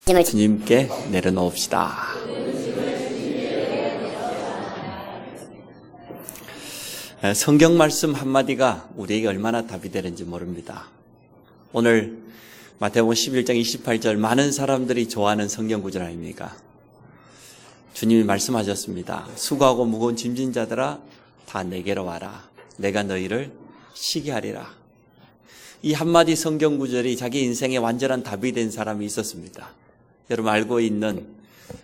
주님께 내려놓읍시다. 성경 말씀 한마디가 우리에게 얼마나 답이 되는지 모릅니다. 오늘 마태복음 11장 28절 많은 사람들이 좋아하는 성경 구절 아닙니까? 주님이 말씀하셨습니다. 수고하고 무거운 짐진 자들아 다 내게로 와라. 내가 너희를 쉬게 하리라. 이 한마디 성경 구절이 자기 인생의 완전한 답이 된 사람이 있었습니다. 여러분 알고 있는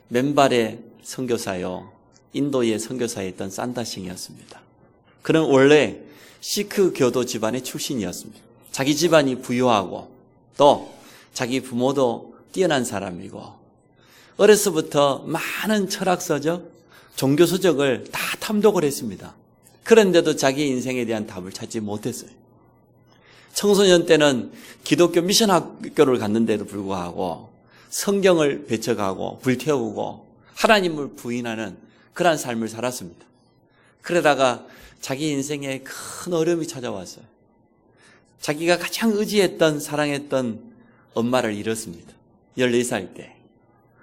맨발의 선교사요, 인도의 선교사였던 산다싱이었습니다. 그는 원래 시크 교도 집안의 출신이었습니다. 자기 집안이 부유하고 또 자기 부모도 뛰어난 사람이고 어려서부터 많은 철학서적, 종교서적을 다 탐독을 했습니다. 그런데도 자기 인생에 대한 답을 찾지 못했어요. 청소년 때는 기독교 미션 학교를 갔는데도 불구하고 성경을 배척하고 불태우고 하나님을 부인하는 그러한 삶을 살았습니다. 그러다가 자기 인생에 큰 어려움이 찾아왔어요. 자기가 가장 의지했던 사랑했던 엄마를 잃었습니다. 14살 때.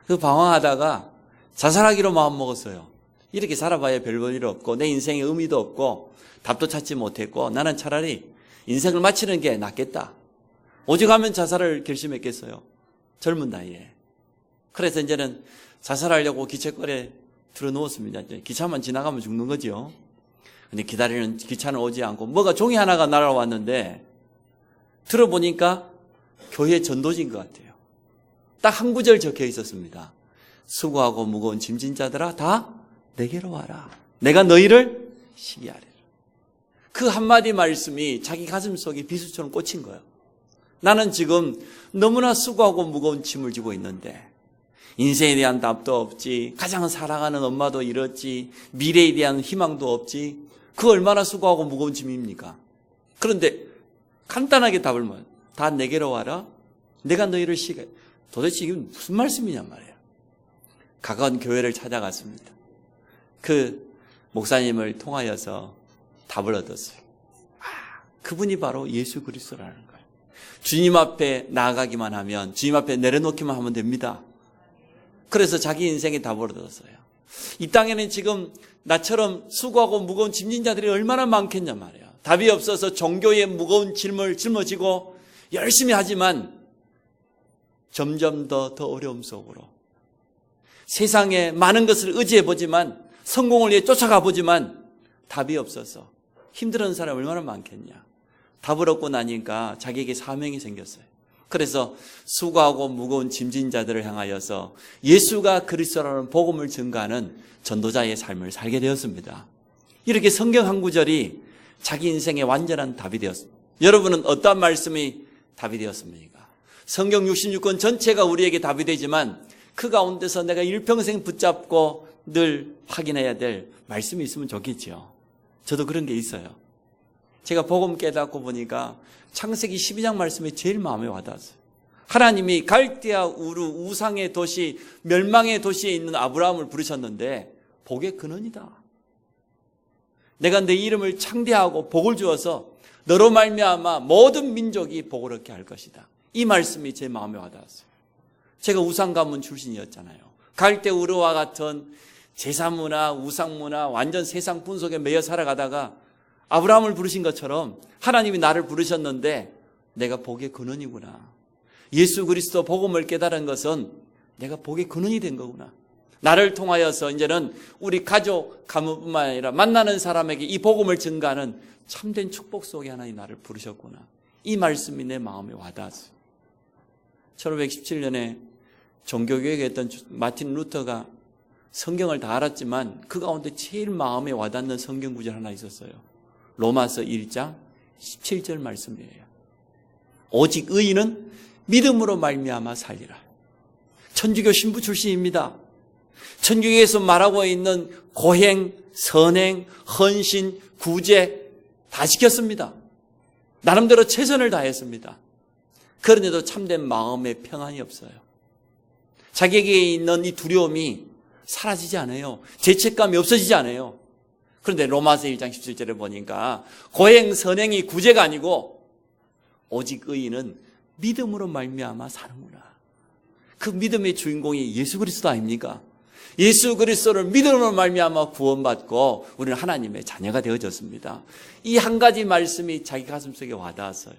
그 방황하다가 자살하기로 마음먹었어요. 이렇게 살아봐야 별 볼 일 없고 내 인생에 의미도 없고 답도 찾지 못했고 나는 차라리 인생을 마치는 게 낫겠다. 오직 하면 자살을 결심했겠어요. 젊은 나이에. 그래서 이제는 자살하려고 기찻거리에 들어누웠습니다. 기차만 지나가면 죽는 거죠. 근데 기다리는 기차는 오지 않고 뭐가 종이 하나가 날아왔는데 들어보니까 교회 전도지인 것 같아요. 딱 한 구절 적혀 있었습니다. 수고하고 무거운 짐진 자들아 다 내게로 와라. 내가 너희를 쉬게 하리라. 그 한마디 말씀이 자기 가슴 속에 비수처럼 꽂힌 거예요. 나는 지금 너무나 수고하고 무거운 짐을 지고 있는데 인생에 대한 답도 없지, 가장 사랑하는 엄마도 잃었지, 미래에 대한 희망도 없지. 그 얼마나 수고하고 무거운 짐입니까? 그런데 간단하게 답을 뭐예요? 다 내게로 와라. 내가 너희를 쉬게. 도대체 이게 무슨 말씀이냔 말이에요. 가까운 교회를 찾아갔습니다. 그 목사님을 통하여서 답을 얻었어요. 그분이 바로 예수 그리스도라는 거예요. 주님 앞에 나아가기만 하면, 주님 앞에 내려놓기만 하면 됩니다. 그래서 자기 인생의 답을 얻었어요. 이 땅에는 지금 나처럼 수고하고 무거운 짐진 자들이 얼마나 많겠냐 말이에요. 답이 없어서 종교의 무거운 짐을 짊어지고 열심히 하지만 점점 더 어려움 속으로 세상에 많은 것을 의지해보지만 성공을 위해 쫓아가 보지만 답이 없어서 힘들어하는 사람이 얼마나 많겠냐. 답을 얻고 나니까 자기에게 사명이 생겼어요. 그래서 수고하고 무거운 짐진 자들을 향하여서 예수가 그리스도라는 복음을 증거하는 전도자의 삶을 살게 되었습니다. 이렇게 성경 한 구절이 자기 인생의 완전한 답이 되었습니다. 여러분은 어떠한 말씀이 답이 되었습니까? 성경 66권 전체가 우리에게 답이 되지만 그 가운데서 내가 일평생 붙잡고 늘 확인해야 될 말씀이 있으면 좋겠죠. 저도 그런 게 있어요. 제가 복음 깨닫고 보니까 창세기 12장 말씀이 제일 마음에 와닿았어요. 하나님이 갈대아 우르 우상의 도시, 멸망의 도시에 있는 아브라함을 부르셨는데 복의 근원이다. 내가 내 이름을 창대하고 복을 주어서 너로 말미암아 모든 민족이 복을 얻게 할 것이다. 이 말씀이 제 마음에 와닿았어요. 제가 우상 가문 출신이었잖아요. 갈대아 우르와 같은 제사문화, 우상문화, 완전 세상 분속에 매여 살아가다가 아브라함을 부르신 것처럼 하나님이 나를 부르셨는데 내가 복의 근원이구나. 예수 그리스도 복음을 깨달은 것은 내가 복의 근원이 된 거구나. 나를 통하여서 이제는 우리 가족, 가문뿐만 아니라 만나는 사람에게 이 복음을 증가하는 참된 축복 속에 하나님 나를 부르셨구나. 이 말씀이 내 마음에 와닿았어요. 1517년에 종교개혁에 했던 마틴 루터가 성경을 다 알았지만 그 가운데 제일 마음에 와닿는 성경 구절 하나 있었어요. 로마서 1장 17절 말씀이에요. 오직 의인은 믿음으로 말미암아 살리라. 천주교 신부 출신입니다. 천주교에서 말하고 있는 고행, 선행, 헌신, 구제 다 지켰습니다. 나름대로 최선을 다했습니다. 그런데도 참된 마음의 평안이 없어요. 자기에게 있는 이 두려움이 사라지지 않아요. 죄책감이 없어지지 않아요. 그런데 로마서 1장 17절에 보니까 고행, 선행이 구제가 아니고 오직 의인은 믿음으로 말미암아 사는구나. 그 믿음의 주인공이 예수 그리스도 아닙니까? 예수 그리스도를 믿음으로 말미암아 구원받고 우리는 하나님의 자녀가 되어졌습니다. 이 한 가지 말씀이 자기 가슴속에 와닿았어요.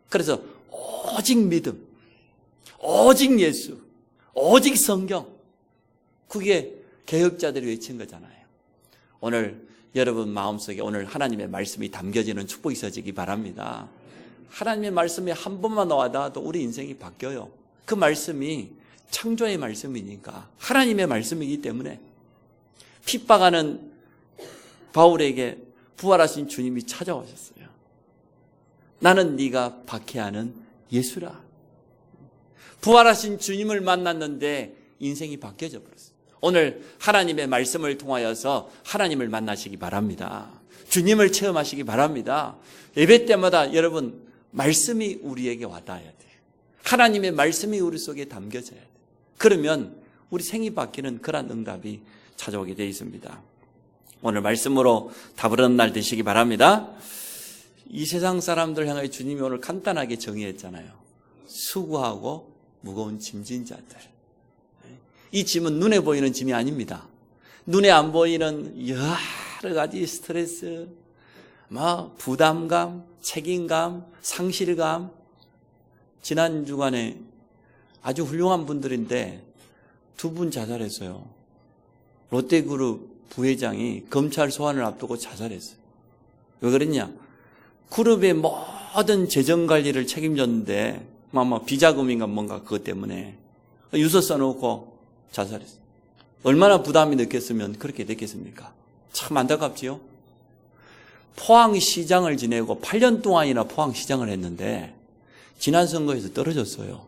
그래서 오직 믿음, 오직 예수, 오직 성경, 그게 개혁자들이 외친 거잖아요. 오늘 여러분 마음속에 오늘 하나님의 말씀이 담겨지는 축복이 있어지기 바랍니다. 하나님의 말씀이 한 번만 와닿아도 우리 인생이 바뀌어요. 그 말씀이 창조의 말씀이니까 하나님의 말씀이기 때문에 핍박하는 바울에게 부활하신 주님이 찾아오셨어요. 나는 네가 박해하는 예수라. 부활하신 주님을 만났는데 인생이 바뀌어져 버렸어요. 오늘 하나님의 말씀을 통하여서 하나님을 만나시기 바랍니다. 주님을 체험하시기 바랍니다. 예배 때마다 여러분 말씀이 우리에게 와닿아야 돼요. 하나님의 말씀이 우리 속에 담겨져야 돼요. 그러면 우리 생이 바뀌는 그런 응답이 찾아오게 되어 있습니다. 오늘 말씀으로 답을 얻는 날 되시기 바랍니다. 이 세상 사람들 향해 주님이 오늘 간단하게 정의했잖아요. 수고하고 무거운 짐진 자들. 이 짐은 눈에 보이는 짐이 아닙니다. 눈에 안 보이는 여러 가지 스트레스, 부담감, 책임감, 상실감. 지난 주간에 아주 훌륭한 분들인데 두 분 자살했어요. 롯데그룹 부회장이 검찰 소환을 앞두고 자살했어요. 왜 그랬냐? 그룹의 모든 재정관리를 책임졌는데 비자금인가 뭔가 그것 때문에 유서 써놓고 자살했어요. 얼마나 부담이 느꼈으면 그렇게 됐겠습니까? 참 안타깝지요? 포항시장을 지내고 8년 동안이나 포항시장을 했는데 지난 선거에서 떨어졌어요.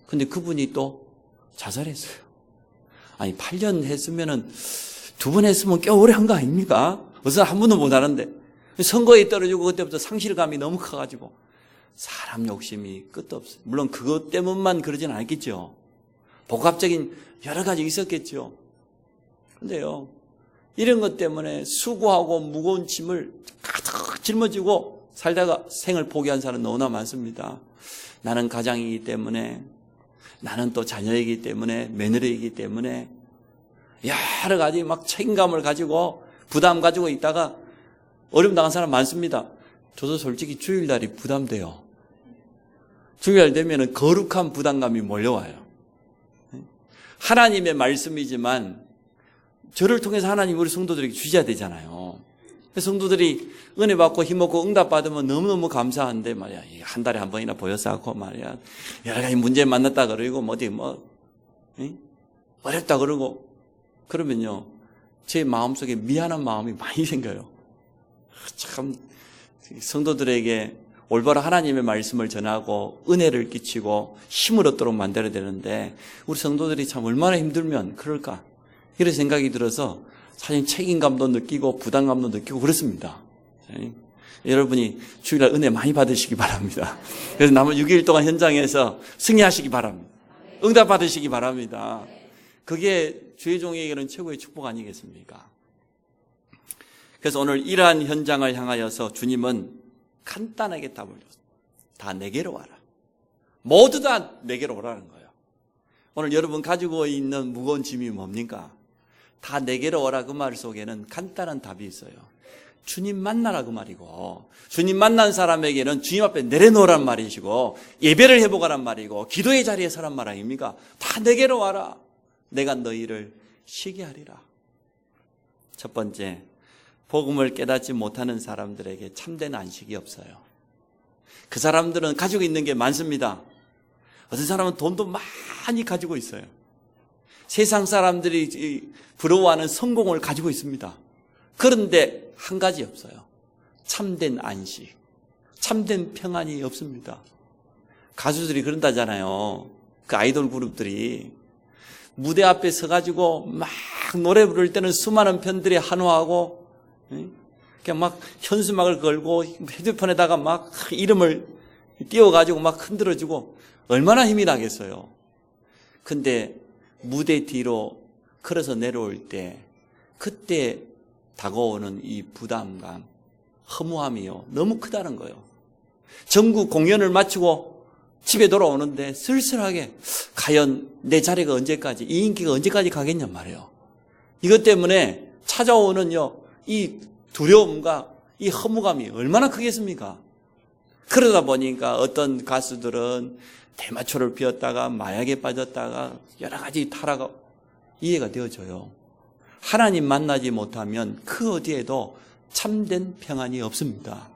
근데 그분이 또 자살했어요. 아니 8년 했으면은 2번 했으면 꽤 오래 한 거 아닙니까? 어서 한 번도 못 하는데 선거에 떨어지고 그때부터 상실감이 너무 커가지고 사람 욕심이 끝도 없어요. 물론 그것 때문만 그러지는 않겠죠. 복합적인 여러 가지 있었겠죠. 근데요, 이런 것 때문에 수고하고 무거운 짐을 가득 짊어지고 살다가 생을 포기한 사람은 너무나 많습니다. 나는 가장이기 때문에, 나는 또 자녀이기 때문에, 며느리이기 때문에 여러 가지 막 책임감을 가지고 부담 가지고 있다가 어려움 당한 사람 많습니다. 저도 솔직히 주일날이 부담돼요. 주일날 되면 거룩한 부담감이 몰려와요. 하나님의 말씀이지만 저를 통해서 하나님 우리 성도들에게 주셔야 되잖아요. 성도들이 은혜 받고 힘없고 응답 받으면 너무너무 감사한데 말이야. 한 달에 한 번이나 보여서 말이야. 여러 가지 문제 만났다 그러고 어렵다 그러고 그러면요. 제 마음속에 미안한 마음이 많이 생겨요. 참 성도들에게 올바른 하나님의 말씀을 전하고 은혜를 끼치고 힘을 얻도록 만들어야 되는데 우리 성도들이 참 얼마나 힘들면 그럴까 이런 생각이 들어서 사실 책임감도 느끼고 부담감도 느끼고 그렇습니다. 여러분이 주일날 은혜 많이 받으시기 바랍니다. 그래서 남은 6일 동안 현장에서 승리하시기 바랍니다. 응답 받으시기 바랍니다. 그게 주의 종에게는 최고의 축복 아니겠습니까? 그래서 오늘 이러한 현장을 향하여서 주님은 간단하게 답을 줬어요. 다 내게로 와라. 모두 다 내게로 오라는 거예요. 오늘 여러분 가지고 있는 무거운 짐이 뭡니까? 다 내게로 오라 그 말 속에는 간단한 답이 있어요. 주님 만나라 그 말이고 주님 만난 사람에게는 주님 앞에 내려놓으란 말이시고 예배를 회복하란 말이고 기도의 자리에 서란 말 아닙니까? 다 내게로 와라. 내가 너희를 쉬게 하리라. 첫 번째, 복음을 깨닫지 못하는 사람들에게 참된 안식이 없어요. 그 사람들은 가지고 있는 게 많습니다. 어떤 사람은 돈도 많이 가지고 있어요. 세상 사람들이 부러워하는 성공을 가지고 있습니다. 그런데 한 가지 없어요. 참된 안식, 참된 평안이 없습니다. 가수들이 그런다잖아요. 그 아이돌 그룹들이 무대 앞에 서가지고 막 노래 부를 때는 수많은 편들이 한호하고 그냥 막 현수막을 걸고 휴대폰에다가 막 이름을 띄워가지고 막 흔들어주고 얼마나 힘이 나겠어요. 근데 무대 뒤로 걸어서 내려올 때 그때 다가오는 이 부담감, 허무함이요. 너무 크다는 거예요. 전국 공연을 마치고 집에 돌아오는데 쓸쓸하게 과연 내 자리가 언제까지, 이 인기가 언제까지 가겠냔 말이에요. 이것 때문에 찾아오는 이 두려움과 이 허무감이 얼마나 크겠습니까? 그러다 보니까 어떤 가수들은 대마초를 피웠다가 마약에 빠졌다가 여러 가지 타락가 이해가 되어져요. 하나님 만나지 못하면 그 어디에도 참된 평안이 없습니다.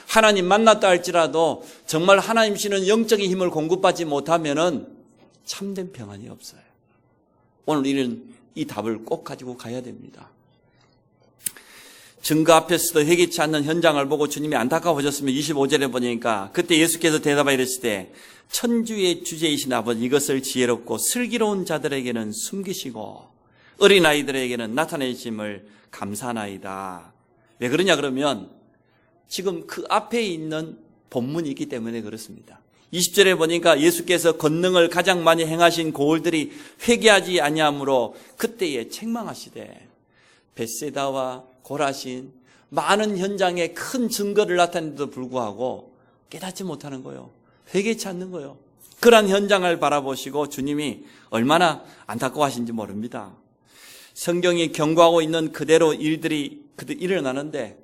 하나님 만났다 할지라도 정말 하나님 주시는 영적인 힘을 공급받지 못하면은 참된 평안이 없어요. 오늘 이런 이 답을 꼭 가지고 가야 됩니다. 증거 앞에서도 회개치 않는 현장을 보고 주님이 안타까워하셨으면 25절에 보니까 그때 예수께서 대답하여 이르시되 천주의 주제이신 아버지 이것을 지혜롭고 슬기로운 자들에게는 숨기시고 어린아이들에게는 나타내심을 감사하나이다. 왜 그러냐 그러면 지금 그 앞에 있는 본문이 있기 때문에 그렇습니다. 20절에 보니까 예수께서 권능을 가장 많이 행하신 고을들이 회개하지 아니하므로 그때에 책망하시되 벳세다와 고라신 많은 현장에 큰 증거를 나타내는데도 불구하고 깨닫지 못하는 거예요. 회개치 않는 거예요. 그러한 현장을 바라보시고 주님이 얼마나 안타까워하신지 모릅니다. 성경이 경고하고 있는 그대로 일들이 일어나는데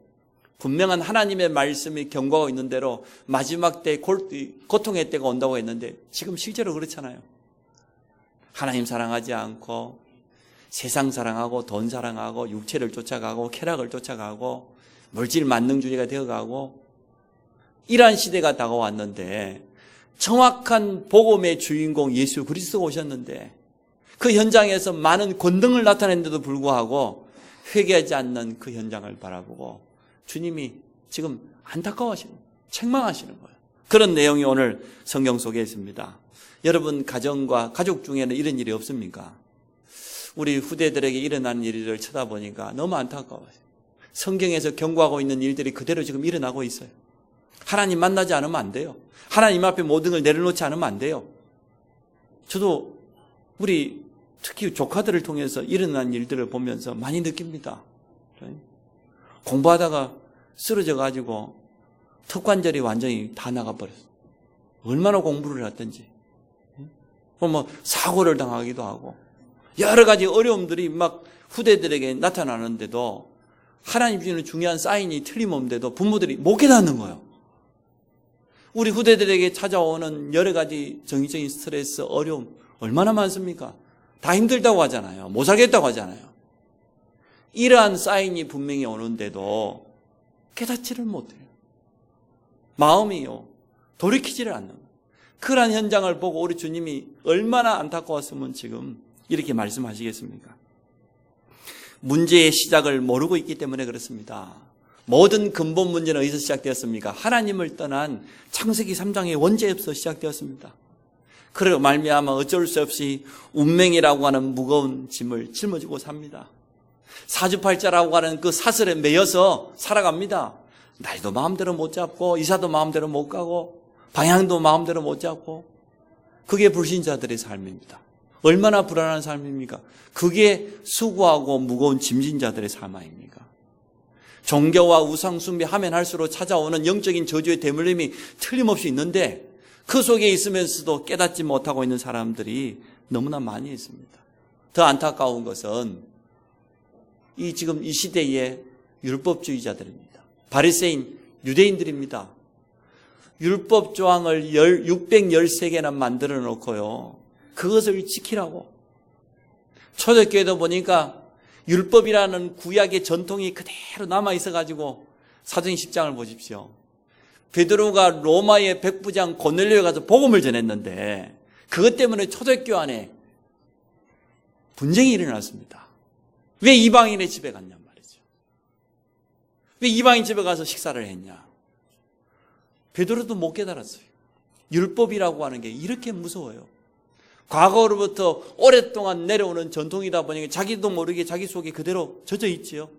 분명한 하나님의 말씀이 경고하고 있는 대로 마지막 때 고통의 때가 온다고 했는데 지금 실제로 그렇잖아요. 하나님 사랑하지 않고 세상 사랑하고 돈 사랑하고 육체를 쫓아가고 쾌락을 쫓아가고 물질 만능주의가 되어가고 이러한 시대가 다가왔는데 정확한 복음의 주인공 예수 그리스도가 오셨는데 그 현장에서 많은 권능을 나타냈는데도 불구하고 회개하지 않는 그 현장을 바라보고 주님이 지금 안타까워하시는 거예요. 책망하시는 거예요. 그런 내용이 오늘 성경 속에 있습니다. 여러분 가정과 가족 중에는 이런 일이 없습니까? 우리 후대들에게 일어나는 일을 쳐다보니까 너무 안타까워요. 성경에서 경고하고 있는 일들이 그대로 지금 일어나고 있어요. 하나님 만나지 않으면 안 돼요. 하나님 앞에 모든 걸 내려놓지 않으면 안 돼요. 저도 우리 특히 조카들을 통해서 일어난 일들을 보면서 많이 느낍니다. 공부하다가 쓰러져가지고 턱관절이 완전히 다 나가버렸어요. 얼마나 공부를 했던지. 뭐 사고를 당하기도 하고 여러 가지 어려움들이 막 후대들에게 나타나는데도 하나님 주시는 중요한 사인이 틀림없는데도 부모들이 못 깨닫는 거예요. 우리 후대들에게 찾아오는 여러 가지 정신적인 스트레스, 어려움 얼마나 많습니까? 다 힘들다고 하잖아요. 못 살겠다고 하잖아요. 이러한 사인이 분명히 오는데도 깨닫지를 못해요. 마음이요. 돌이키지를 않는 거예요. 그러한 현장을 보고 우리 주님이 얼마나 안타까웠으면 지금 이렇게 말씀하시겠습니까? 문제의 시작을 모르고 있기 때문에 그렇습니다. 모든 근본 문제는 어디서 시작되었습니까? 하나님을 떠난 창세기 3장의 원죄에서 시작되었습니다. 그리고 말미암아 어쩔 수 없이 운명이라고 하는 무거운 짐을 짊어지고 삽니다. 사주팔자라고 하는 그 사슬에 매여서 살아갑니다. 날도 마음대로 못 잡고 이사도 마음대로 못 가고 방향도 마음대로 못 잡고 그게 불신자들의 삶입니다. 얼마나 불안한 삶입니까? 그게 수고하고 무거운 짐진 자들의 삶 아닙니까? 종교와 우상 숭배하면 할수록 찾아오는 영적인 저주의 대물림이 틀림없이 있는데 그 속에 있으면서도 깨닫지 못하고 있는 사람들이 너무나 많이 있습니다. 더 안타까운 것은 지금 이 시대의 율법주의자들입니다. 바리새인 유대인들입니다. 율법 조항을 613개나 만들어 놓고요. 그것을 지키라고. 초대교회도 보니까 율법이라는 구약의 전통이 그대로 남아 있어가지고 사도행 10장을 보십시오. 베드로가 로마의 백부장 고넬료에 가서 복음을 전했는데 그것 때문에 초대교회 안에 분쟁이 일어났습니다. 왜 이방인의 집에 갔냔 말이죠. 왜 이방인 집에 가서 식사를 했냐. 베드로도 못 깨달았어요. 율법이라고 하는 게 이렇게 무서워요. 과거로부터 오랫동안 내려오는 전통이다 보니까 자기도 모르게 자기 속에 그대로 젖어 있지요.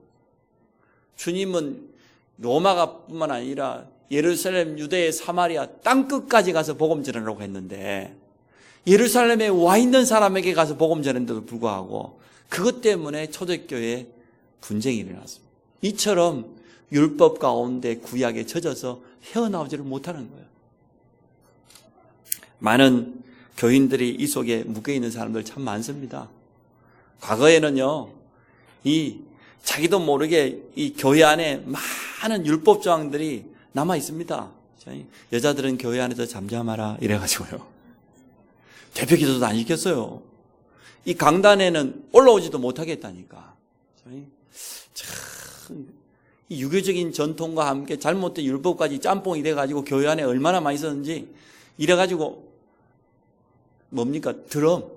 주님은 로마가 뿐만 아니라 예루살렘, 유대의 사마리아 땅끝까지 가서 복음 전하려고 했는데 예루살렘에 와 있는 사람에게 가서 복음 전했는데도 불구하고 그것 때문에 초대교회에 분쟁이 일어났습니다. 이처럼 율법 가운데 구약에 젖어서 헤어나오지를 못하는 거예요. 많은 교인들이 이 속에 묶여있는 사람들 참 많습니다. 과거에는요, 자기도 모르게 이 교회 안에 많은 율법 조항들이 남아 있습니다. 여자들은 교회 안에서 잠잠하라 이래가지고요. 대표 기도도 안 시켰어요. 이 강단에는 올라오지도 못하겠다니까. 참, 이 유교적인 전통과 함께 잘못된 율법까지 짬뽕이 돼가지고 교회 안에 얼마나 많이 있었는지 이래가지고 뭡니까? 드럼,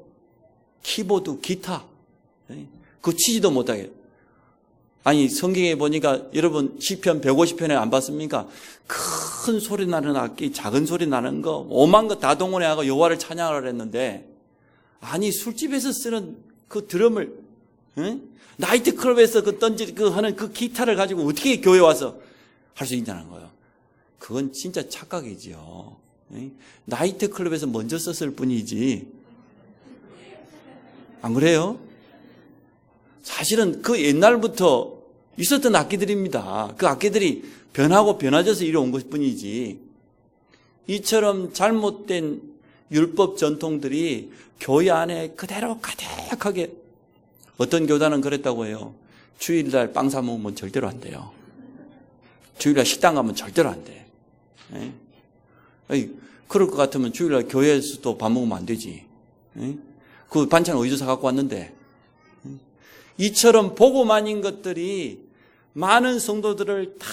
키보드, 기타 그거 치지도 못하게. 아니 성경에 보니까 여러분 시편 150편에 안 봤습니까? 큰 소리 나는 악기, 작은 소리 나는 거 오만 거 다 동원해하고 여호와를 찬양하라 했는데 아니 술집에서 쓰는 그 드럼을 나이트클럽에서 하는 그 기타를 가지고 어떻게 교회 와서 할 수 있냐는 거예요. 그건 진짜 착각이지요. 나이트클럽에서 먼저 썼을 뿐이지 안 그래요? 사실은 그 옛날부터 있었던 악기들입니다. 그 악기들이 변하고 변화져서 이뤄온 것뿐이지 이처럼 잘못된 율법 전통들이 교회 안에 그대로 가득하게 어떤 교단은 그랬다고 해요. 주일날 빵 사 먹으면 절대로 안 돼요. 주일날 식당 가면 절대로 안 돼. 그럴 것 같으면 주일날 교회에서도 밥 먹으면 안 되지. 그 반찬 어디서 사갖고 왔는데. 이처럼 복음 아닌 것들이 많은 성도들을 다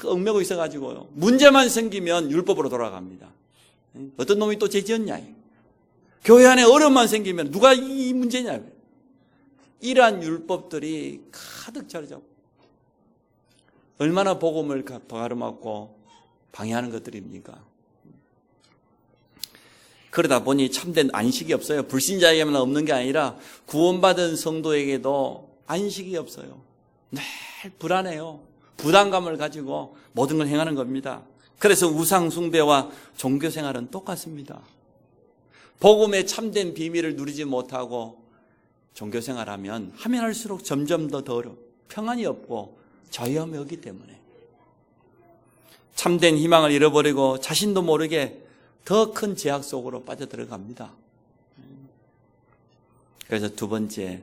얽매고 있어가지고요. 문제만 생기면 율법으로 돌아갑니다. 어떤 놈이 또 죄지었냐. 교회 안에 어려움만 생기면 누가 이 문제냐. 이러한 율법들이 가득 자리 잡고 얼마나 복음을 가로막고 방해하는 것들입니까? 그러다 보니 참된 안식이 없어요. 불신자에게만 없는 게 아니라 구원받은 성도에게도 안식이 없어요. 늘 불안해요. 부담감을 가지고 모든 걸 행하는 겁니다. 그래서 우상 숭배와 종교 생활은 똑같습니다. 복음의 참된 비밀을 누리지 못하고 종교 생활하면 하면 할수록 점점 더 어려워. 평안이 없고 자유함이 없기 때문에 참된 희망을 잃어버리고 자신도 모르게 더 큰 제약 속으로 빠져들어갑니다. 그래서 두 번째,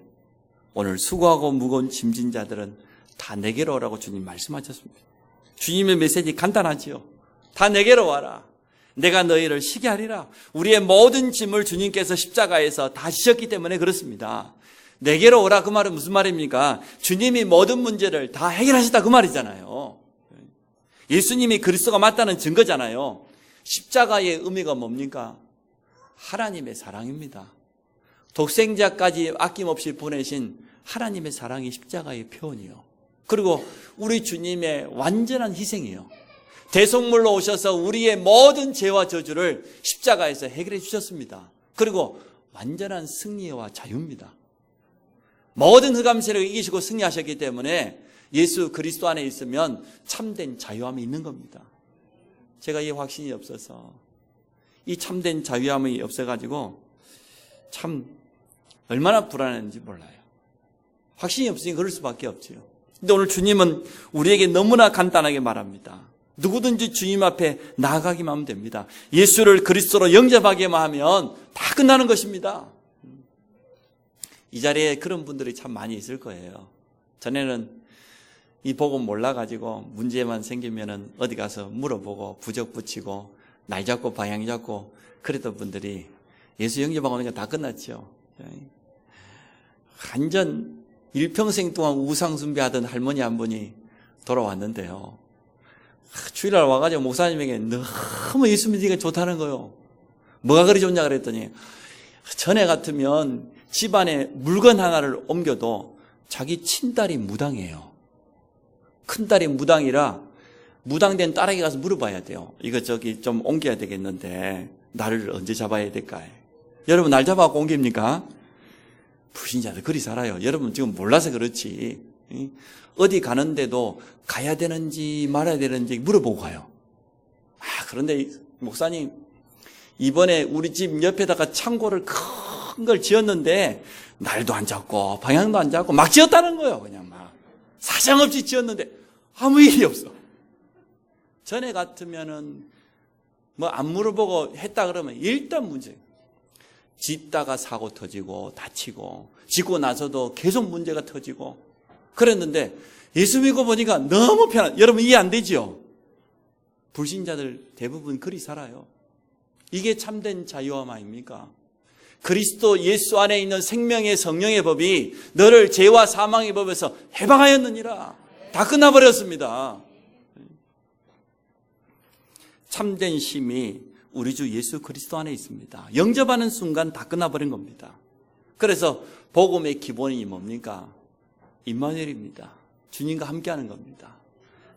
오늘 수고하고 무거운 짐진 자들은 다 내게로 오라고 주님 말씀하셨습니다. 주님의 메시지 간단하지요. 다 내게로 와라. 내가 너희를 쉬게 하리라. 우리의 모든 짐을 주님께서 십자가에서 다 지셨기 때문에 그렇습니다. 내게로 오라 그 말은 무슨 말입니까? 주님이 모든 문제를 다 해결하셨다 그 말이잖아요. 예수님이 그리스도가 맞다는 증거잖아요. 십자가의 의미가 뭡니까? 하나님의 사랑입니다. 독생자까지 아낌없이 보내신 하나님의 사랑이 십자가의 표현이요. 그리고 우리 주님의 완전한 희생이에요. 대속물로 오셔서 우리의 모든 죄와 저주를 십자가에서 해결해 주셨습니다. 그리고 완전한 승리와 자유입니다. 모든 흑암세력을 이기시고 승리하셨기 때문에 예수 그리스도 안에 있으면 참된 자유함이 있는 겁니다. 제가 이 확신이 없어서 이 참된 자유함이 없어가지고 참 얼마나 불안했는지 몰라요. 확신이 없으니 그럴 수밖에 없지요. 근데 오늘 주님은 우리에게 너무나 간단하게 말합니다. 누구든지 주님 앞에 나아가기만 하면 됩니다. 예수를 그리스도로 영접하기만 하면 다 끝나는 것입니다. 이 자리에 그런 분들이 참 많이 있을 거예요. 전에는 이 복음 몰라가지고 문제만 생기면은 어디 가서 물어보고 부적 붙이고 날 잡고 방향 잡고 그랬던 분들이 예수 영접하고 오니까 다 끝났죠. 완전 일평생 동안 우상숭배하던 할머니 한 분이 돌아왔는데요. 주일날 와가지고 목사님에게 너무 예수 믿으니까 좋다는 거예요. 뭐가 그리 좋냐 그랬더니 전에 같으면 집안에 물건 하나를 옮겨도 자기 친딸이 무당이에요. 큰딸이 무당이라 무당된 딸에게 가서 물어봐야 돼요. 이거 좀 옮겨야 되겠는데 나를 언제 잡아야 될까? 여러분 날 잡아갖고 옮깁니까? 불신자들 그리 살아요. 여러분 지금 몰라서 그렇지. 어디 가는데도 가야 되는지 말아야 되는지 물어보고 가요. 그런데 목사님 이번에 우리 집 옆에다가 창고를 큰 걸 지었는데 날도 안 잡고 방향도 안 잡고 막 지었다는 거예요. 그냥 막 사정없이 지었는데 아무 일이 없어. 전에 같으면은 뭐 안 물어보고 했다 그러면 일단 문제. 짓다가 사고 터지고 다치고 짓고 나서도 계속 문제가 터지고 그랬는데 예수 믿고 보니까 너무 편한. 여러분 이해 안 되지요? 불신자들 대부분 그리 살아요. 이게 참된 자유함 아닙니까? 그리스도 예수 안에 있는 생명의 성령의 법이 너를 죄와 사망의 법에서 해방하였느니라. 다 끝나버렸습니다. 참된 쉼이 우리 주 예수 그리스도 안에 있습니다. 영접하는 순간 다 끝나버린 겁니다. 그래서 복음의 기본이 뭡니까? 임마누엘입니다. 주님과 함께하는 겁니다.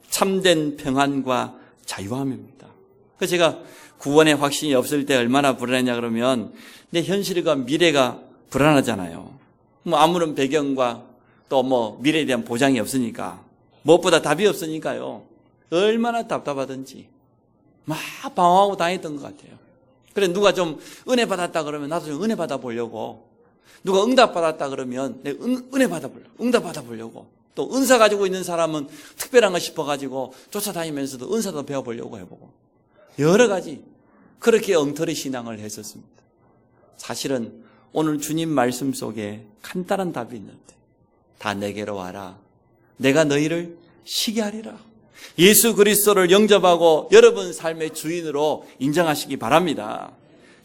참된 평안과 자유함입니다. 그래서 제가 구원의 확신이 없을 때 얼마나 불안했냐 그러면 내 현실과 미래가 불안하잖아요. 뭐 아무런 배경과 또 뭐 미래에 대한 보장이 없으니까 무엇보다 답이 없으니까요. 얼마나 답답하든지 막 방황하고 다녔던 것 같아요. 그래 누가 좀 은혜 받았다 그러면 나도 좀 은혜 받아보려고, 누가 응답 받았다 그러면 내가 은혜 받아보려고, 응답 받아보려고, 또 은사 가지고 있는 사람은 특별한 거 싶어가지고 쫓아다니면서도 은사도 배워보려고 해보고 여러 가지 그렇게 엉터리 신앙을 했었습니다. 사실은 오늘 주님 말씀 속에 간단한 답이 있는데 다 내게로 와라. 내가 너희를 쉬게 하리라. 예수 그리스도를 영접하고 여러분 삶의 주인으로 인정하시기 바랍니다.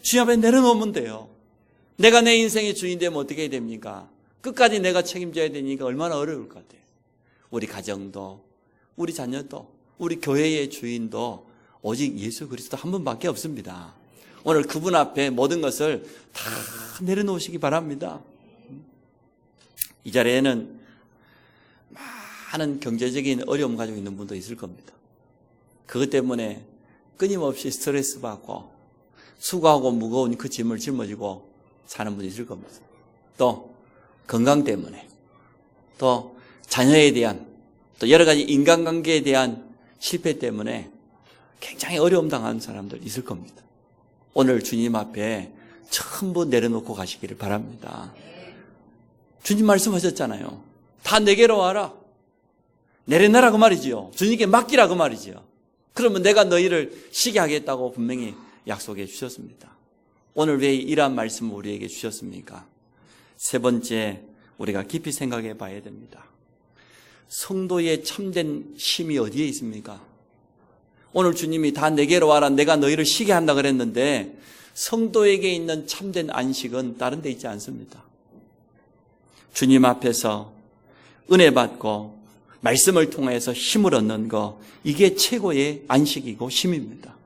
주님 앞에 내려놓으면 돼요. 내가 내 인생의 주인 되면 어떻게 해야 됩니까? 끝까지 내가 책임져야 되니까 얼마나 어려울 것 같아요. 우리 가정도, 우리 자녀도, 우리 교회의 주인도 오직 예수 그리스도 한 분밖에 없습니다. 오늘 그분 앞에 모든 것을 다 내려놓으시기 바랍니다. 이 자리에는 많은 경제적인 어려움 가지고 있는 분도 있을 겁니다. 그것 때문에 끊임없이 스트레스 받고 수고하고 무거운 그 짐을 짊어지고 사는 분이 있을 겁니다. 또 건강 때문에, 또 자녀에 대한, 또 여러 가지 인간관계에 대한 실패 때문에 굉장히 어려움 당하는 사람들 있을 겁니다. 오늘 주님 앞에 전부 내려놓고 가시기를 바랍니다. 주님 말씀하셨잖아요. 다 내게로 와라. 내려놔라 그 말이지요. 주님께 맡기라 그 말이지요. 그러면 내가 너희를 쉬게 하겠다고 분명히 약속해 주셨습니다. 오늘 왜 이러한 말씀을 우리에게 주셨습니까? 세 번째, 우리가 깊이 생각해 봐야 됩니다. 성도의 참된 쉼이 어디에 있습니까? 오늘 주님이 다 내게로 와라, 내가 너희를 쉬게 한다 그랬는데 성도에게 있는 참된 안식은 다른 데 있지 않습니다. 주님 앞에서 은혜 받고 말씀을 통해서 힘을 얻는 거, 이게 최고의 안식이고 쉼입니다.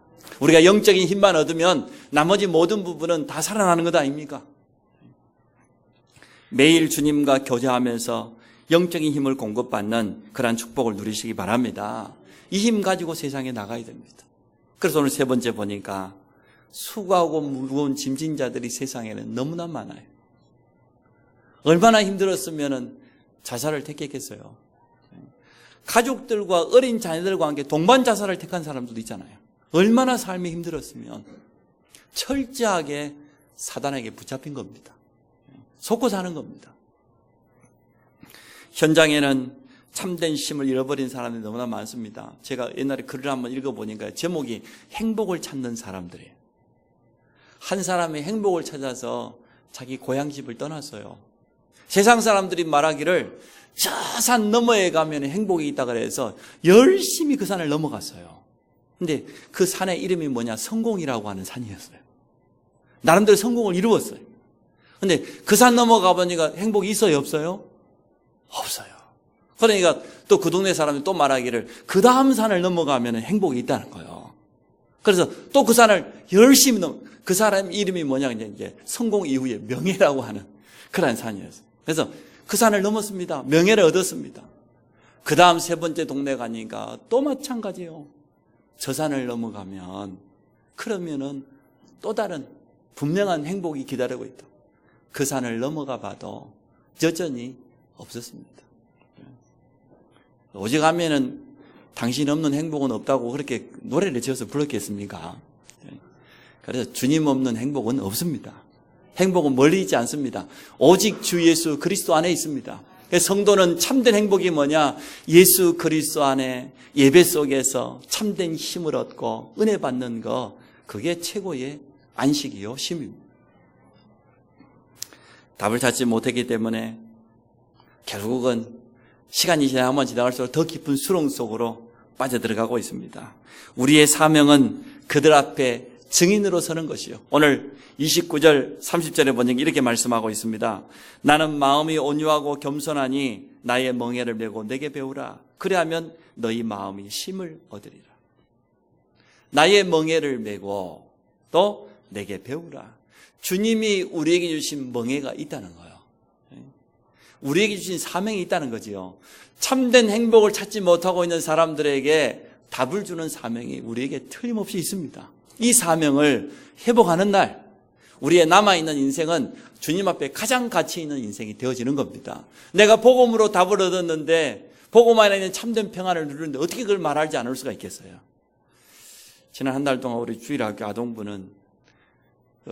우리가 영적인 힘만 얻으면 나머지 모든 부분은 다 살아나는 것 아닙니까? 매일 주님과 교제하면서 영적인 힘을 공급받는 그러한 축복을 누리시기 바랍니다. 이 힘 가지고 세상에 나가야 됩니다. 그래서 오늘 세 번째 보니까 수고하고 무거운 짐진 자들이 세상에는 너무나 많아요. 얼마나 힘들었으면 자살을 택했겠어요. 가족들과 어린 자녀들과 함께 동반 자살을 택한 사람들도 있잖아요. 얼마나 삶이 힘들었으면 철저하게 사단에게 붙잡힌 겁니다. 속고 사는 겁니다. 현장에는 참된 쉼을 잃어버린 사람들이 너무나 많습니다. 제가 옛날에 글을 한번 읽어보니까 제목이 행복을 찾는 사람들이에요. 한 사람이 행복을 찾아서 자기 고향집을 떠났어요. 세상 사람들이 말하기를 저 산 너머에 가면 행복이 있다 그래서 열심히 그 산을 넘어갔어요. 근데 그 산의 이름이 뭐냐? 성공이라고 하는 산이었어요. 나름대로 성공을 이루었어요. 근데 그 산 넘어가 보니까 행복이 있어요, 없어요? 없어요. 그러니까 또 그 동네 사람이 또 말하기를 그 다음 산을 넘어가면 행복이 있다는 거예요. 그래서 또 그 산을 열심히 그 사람 이름이 뭐냐? 이제 성공 이후에 명예라고 하는 그런 산이었어요. 그래서 그 산을 넘었습니다. 명예를 얻었습니다. 그 다음 세 번째 동네 가니까 또 마찬가지예요. 저 산을 넘어가면 그러면은 또 다른 분명한 행복이 기다리고 있다. 그 산을 넘어가 봐도 여전히 없었습니다. 오직 하면은 당신 없는 행복은 없다고 그렇게 노래를 지어서 불렀겠습니까? 그래서 주님 없는 행복은 없습니다. 행복은 멀리 있지 않습니다. 오직 주 예수 그리스도 안에 있습니다. 성도는 참된 행복이 뭐냐? 예수 그리스도 안에 예배 속에서 참된 힘을 얻고 은혜 받는 거, 그게 최고의 안식이요, 쉼입니다. 답을 찾지 못했기 때문에 결국은 시간이 지나면 지나갈수록 더 깊은 수렁 속으로 빠져들어가고 있습니다. 우리의 사명은 그들 앞에 증인으로 서는 것이요. 오늘 29절 30절에 보니 이렇게 말씀하고 있습니다. 나는 마음이 온유하고 겸손하니 나의 멍에를 메고 내게 배우라. 그래야면 너희 마음이 쉼을 얻으리라. 나의 멍에를 메고 또 내게 배우라. 주님이 우리에게 주신 멍에가 있다는 거예요. 우리에게 주신 사명이 있다는 거지요. 참된 행복을 찾지 못하고 있는 사람들에게 답을 주는 사명이 우리에게 틀림없이 있습니다. 이 사명을 회복하는 날 우리의 남아있는 인생은 주님 앞에 가장 가치 있는 인생이 되어지는 겁니다. 내가 복음으로 답을 얻었는데 복음 안에 있는 참된 평안을 누리는데 어떻게 그걸 말하지 않을 수가 있겠어요. 지난 한 달 동안 우리 주일학교 아동부는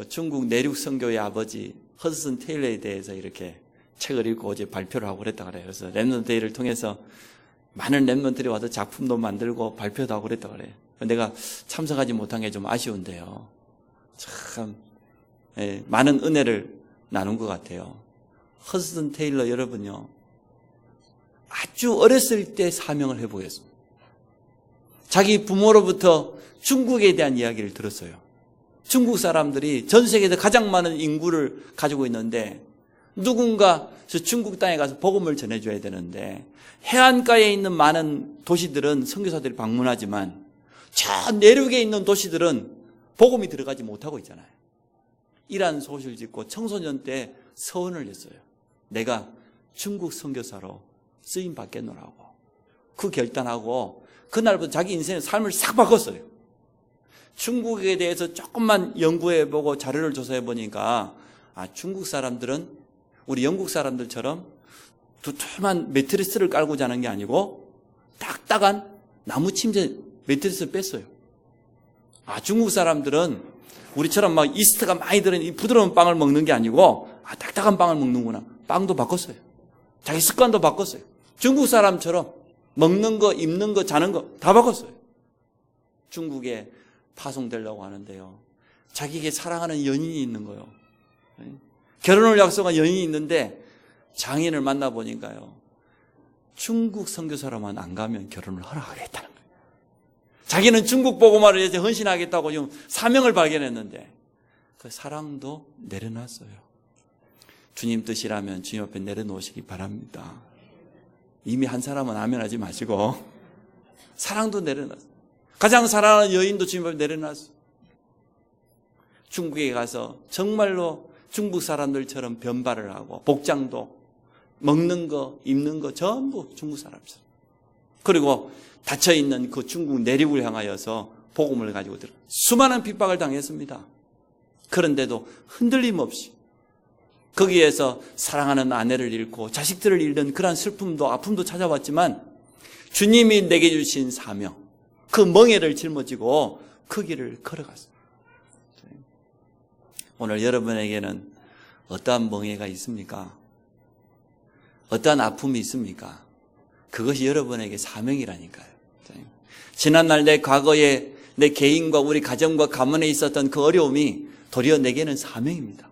중국 내륙 선교의 아버지 허드슨 테일러에 대해서 이렇게 책을 읽고 어제 발표를 하고 그랬다 그래요. 그래서 랩넌트 데이를 통해서 많은 랩넌트들이 와서 작품도 만들고 발표도 하고 그랬다 그래요. 내가 참석하지 못한 게 좀 아쉬운데요. 참 많은 은혜를 나눈 것 같아요. 허드슨 테일러 여러분요, 아주 어렸을 때 사명을 회복했습니다. 자기 부모로부터 중국에 대한 이야기를 들었어요. 중국 사람들이 전 세계에서 가장 많은 인구를 가지고 있는데 누군가 저 중국 땅에 가서 복음을 전해줘야 되는데 해안가에 있는 많은 도시들은 선교사들이 방문하지만 저 내륙에 있는 도시들은 복음이 들어가지 못하고 있잖아요. 이란 소식을 짓고 청소년 때 서원을 했어요. 내가 중국 선교사로 쓰임 받겠노라고. 그 결단하고 그날부터 자기 인생의 삶을 싹 바꿨어요. 중국에 대해서 조금만 연구해보고 자료를 조사해보니까 중국 사람들은 우리 영국 사람들처럼 두툼한 매트리스를 깔고 자는 게 아니고 딱딱한 나무 침대 매트리스를 뺐어요. 중국 사람들은 우리처럼 막 이스트가 많이 들은 이 부드러운 빵을 먹는 게 아니고 딱딱한 빵을 먹는구나. 빵도 바꿨어요. 자기 습관도 바꿨어요. 중국 사람처럼 먹는 거, 입는 거, 자는 거 다 바꿨어요. 중국에 파송되려고 하는데요. 자기에게 사랑하는 연인이 있는 거예요. 결혼을 약속한 연인이 있는데 장인을 만나보니까요. 중국 선교사로만 안 가면 결혼을 허락하겠다는 거예요. 자기는 중국 복음화를 위해서 헌신하겠다고 지금 사명을 발견했는데 그 사랑도 내려놨어요. 주님 뜻이라면 주님 앞에 내려놓으시기 바랍니다. 이미 한 사람은 아멘하지 마시고 사랑도 내려놨어요. 가장 사랑하는 여인도 주님 앞에 내려놨어요. 중국에 가서 정말로 중국 사람들처럼 변발을 하고 복장도 먹는 거, 입는 거 전부 중국 사람처럼. 그리고 닫혀있는 그 중국 내륙을 향하여서 복음을 가지고 들어 수많은 핍박을 당했습니다. 그런데도 흔들림 없이 거기에서 사랑하는 아내를 잃고 자식들을 잃는 그러한 슬픔도 아픔도 찾아왔지만 주님이 내게 주신 사명, 그 멍에를 짊어지고 그 길을 걸어갔습니다. 오늘 여러분에게는 어떠한 멍에가 있습니까? 어떠한 아픔이 있습니까? 그것이 여러분에게 사명이라니까요. 지난날 내 과거에 내 개인과 우리 가정과 가문에 있었던 그 어려움이 도리어 내게는 사명입니다.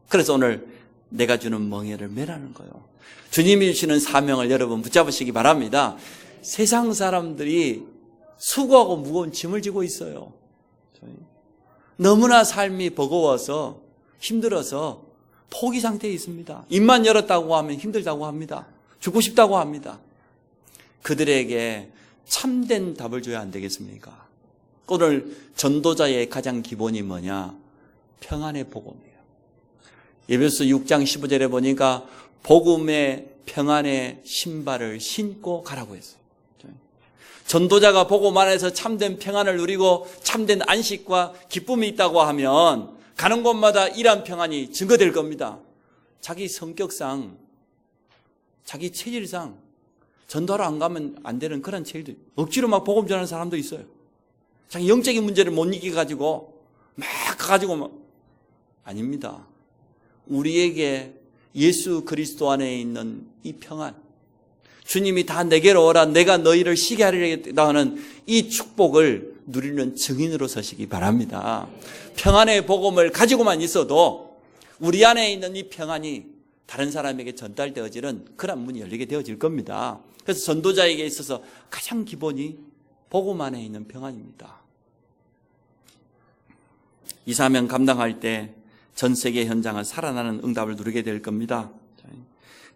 그래서 오늘 내가 주는 멍에를 매라는 거예요. 주님이 주시는 사명을 여러분 붙잡으시기 바랍니다. 세상 사람들이 수고하고 무거운 짐을 지고 있어요. 너무나 삶이 버거워서 힘들어서 포기 상태에 있습니다. 입만 열었다고 하면 힘들다고 합니다. 죽고 싶다고 합니다. 그들에게 참된 답을 줘야 안 되겠습니까? 오늘 전도자의 가장 기본이 뭐냐? 평안의 복음이에요. 에베소서 6장 15절에 보니까 복음의 평안의 신발을 신고 가라고 했어요. 전도자가 복음 안에서 참된 평안을 누리고 참된 안식과 기쁨이 있다고 하면 가는 곳마다 이러한 평안이 증거될 겁니다. 자기 성격상, 자기 체질상 전도하러 안 가면 안 되는 그런 체질도 억지로 막 복음 전하는 사람도 있어요. 자기 영적인 문제를 못 이겨가지고 막 가가지고 막 아닙니다. 우리에게 예수 그리스도 안에 있는 이 평안, 주님이 다 내게로 오라 내가 너희를 쉬게 하리라 하는 이 축복을 누리는 증인으로 서시기 바랍니다. 평안의 복음을 가지고만 있어도 우리 안에 있는 이 평안이 다른 사람에게 전달되어지는 그런 문이 열리게 되어질 겁니다. 그래서 전도자에게 있어서 가장 기본이 복음 안에 있는 평안입니다. 이 사명 감당할 때 전 세계 현장은 살아나는 응답을 누리게 될 겁니다.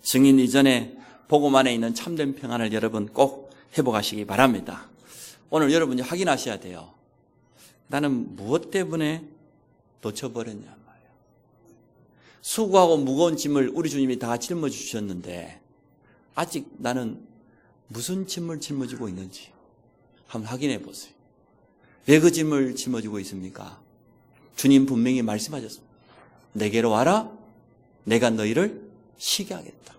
증인 이전에 복음 안에 있는 참된 평안을 여러분 꼭 회복하시기 바랍니다. 오늘 여러분이 확인하셔야 돼요. 나는 무엇 때문에 놓쳐버렸냐 말이에요. 수고하고 무거운 짐을 우리 주님이 다 짊어주셨는데 아직 나는 무슨 짐을 짊어지고 있는지 한번 확인해 보세요. 왜 그 짐을 짊어지고 있습니까? 주님 분명히 말씀하셨습니다. 내게로 와라. 내가 너희를 쉬게 하겠다.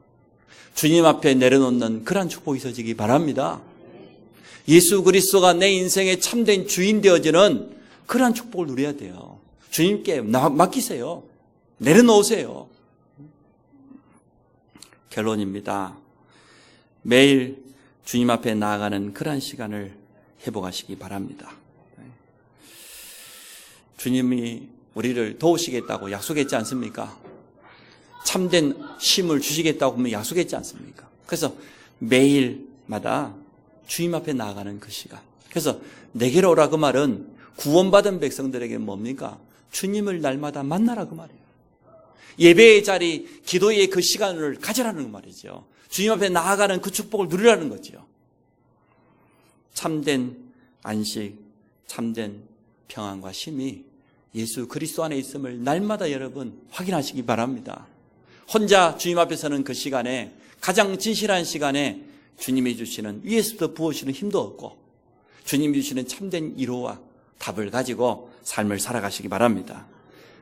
주님 앞에 내려놓는 그러한 축복이 있어지기 바랍니다. 예수 그리스도가 내 인생의 참된 주인 되어지는 그러한 축복을 누려야 돼요. 주님께 맡기세요. 내려놓으세요. 결론입니다. 매일 주님 앞에 나아가는 그러한 시간을 회복하시기 바랍니다. 주님이 우리를 도우시겠다고 약속했지 않습니까? 참된 쉼을 주시겠다고 하면 약속했지 않습니까? 그래서 매일마다 주님 앞에 나아가는 그 시간. 그래서 내게로 오라 그 말은 구원받은 백성들에게 뭡니까? 주님을 날마다 만나라 그 말이에요. 예배의 자리, 기도의 그 시간을 가지라는 그 말이죠. 주님 앞에 나아가는 그 축복을 누리라는 거죠. 참된 안식, 참된 평안과 쉼이 예수 그리스도 안에 있음을 날마다 여러분 확인하시기 바랍니다. 혼자 주님 앞에 서는 그 시간에 가장 진실한 시간에 주님이 주시는 위에서부터 부어주시는 힘도 없고 주님이 주시는 참된 위로와 답을 가지고 삶을 살아가시기 바랍니다.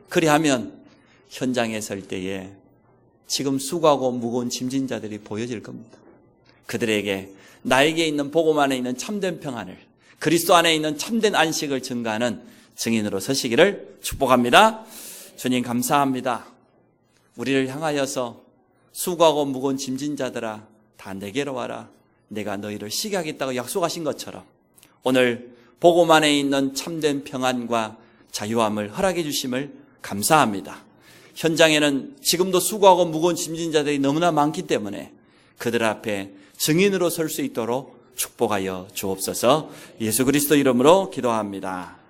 그리하면 현장에 설 때에 지금 수고하고 무거운 짐진 자들이 보여질 겁니다. 그들에게 나에게 있는 복음 안에 있는 참된 평안을, 그리스도 안에 있는 참된 안식을 증가하는 증인으로 서시기를 축복합니다. 주님 감사합니다. 우리를 향하여서 수고하고 무거운 짐진 자들아 다 내게로 와라. 내가 너희를 쉬게 하겠다고 약속하신 것처럼 오늘 복음 안에 있는 참된 평안과 자유함을 허락해 주심을 감사합니다. 현장에는 지금도 수고하고 무거운 짐진 자들이 너무나 많기 때문에 그들 앞에 증인으로 설 수 있도록 축복하여 주옵소서. 예수 그리스도 이름으로 기도합니다.